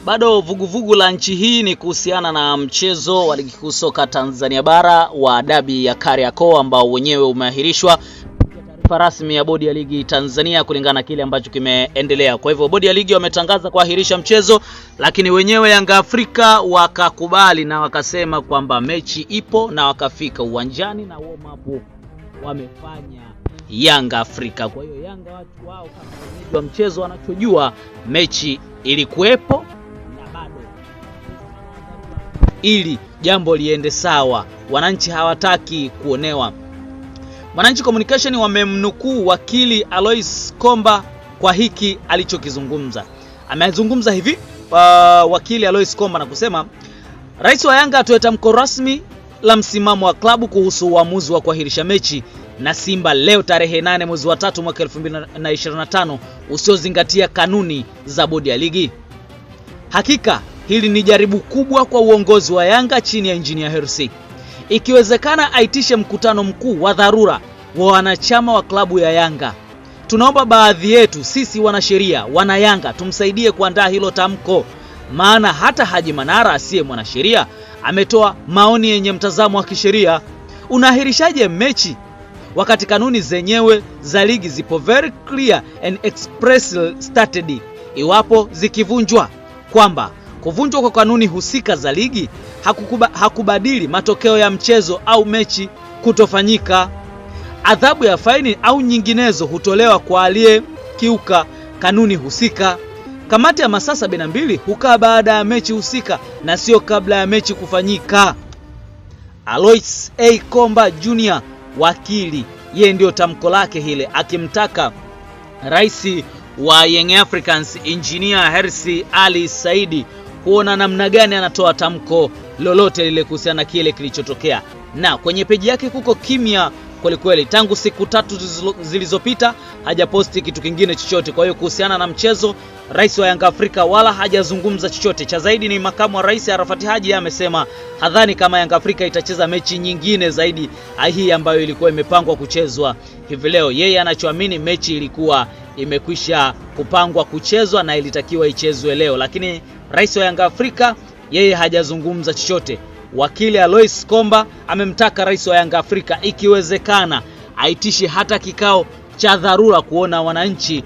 Bado vuguvugu la nchi hii ni kuhusiana na mchezo wa ligi kuu soka Tanzania bara wa dabi ya Kariakoo ambao wenyewe umeahirishwa kupitia taarifa rasmi ya bodi ya ligi Tanzania kulingana na kile ambacho kimeendelea. Kwa hivyo bodi ya ligi wametangaza kuahirisha mchezo, lakini wenyewe Yanga Afrika wakakubali na wakasema kwamba mechi ipo na wakafika uwanjani na warm up wamefanya Yanga Afrika. Kwa hiyo Yanga wao kama wa mchezo wanachojua mechi ilikuwepo ili jambo liende sawa. Wananchi hawataki kuonewa. Mwananchi Communication wamemnukuu wakili Alois Komba kwa hiki alichokizungumza. Amezungumza hivi wakili Alois Komba na kusema rais wa Yanga atoe tamko rasmi la msimamo wa klabu kuhusu uamuzi wa kuahirisha mechi na Simba leo tarehe 8 mwezi wa 3 mwaka 2025 usiozingatia kanuni za bodi ya ligi. Hakika hili ni jaribu kubwa kwa uongozi wa Yanga chini ya Engineer Hersi. Ikiwezekana aitishe mkutano mkuu wa dharura wa wanachama wa klabu ya Yanga. Tunaomba baadhi yetu sisi wanasheria, wana Yanga tumsaidie kuandaa hilo tamko. Maana hata Haji Manara asiye mwanasheria ametoa maoni yenye mtazamo wa kisheria. Unaahirishaje mechi wakati kanuni zenyewe za ligi zipo very clear and expressly stated? Iwapo zikivunjwa kwamba kuvunjwa kwa kanuni husika za ligi hakubadili matokeo ya mchezo au mechi kutofanyika. Adhabu ya faini au nyinginezo hutolewa kwa aliyekiuka kanuni husika. Kamati ya masaa 72 hukaa baada ya mechi husika na sio kabla ya mechi kufanyika. Alois Komba Junior wakili, yeye ndio tamko lake hile akimtaka rais wa Young Africans Engineer Hersi Ali Saidi kuona namna gani anatoa tamko lolote lile kuhusiana na kile kilichotokea. Na kwenye peji yake kuko kimya kweli tangu siku 3 zilizopita hajaposti kitu kingine chochote. Kwa hiyo kuhusiana na mchezo rais wa Yanga Afrika wala hajazungumza chochote. Cha zaidi ni makamu wa rais Arafat Haji amesema hadhani kama Yanga Afrika itacheza mechi nyingine zaidi hii ambayo ilikuwa imepangwa kuchezwa hivi leo. Yeye anachoamini mechi ilikuwa imekwisha kupangwa kuchezwa na ilitakiwa ichezwe leo, lakini rais wa Yanga Afrika yeye hajazungumza chochote. Wakili Alois Komba amemtaka rais wa Yanga Afrika ikiwezekana aitishe hata kikao cha dharura kuona wananchi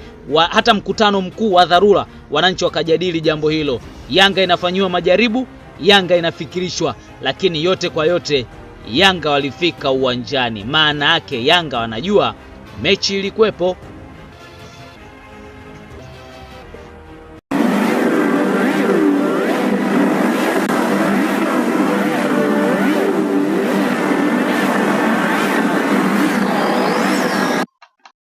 hata mkutano mkuu wa dharura wananchi wakajadili jambo hilo. Yanga inafanywa majaribu, Yanga inafikirishwa, lakini yote kwa yote Yanga walifika uwanjani. Maana yake Yanga wanajua mechi ilikuwepo.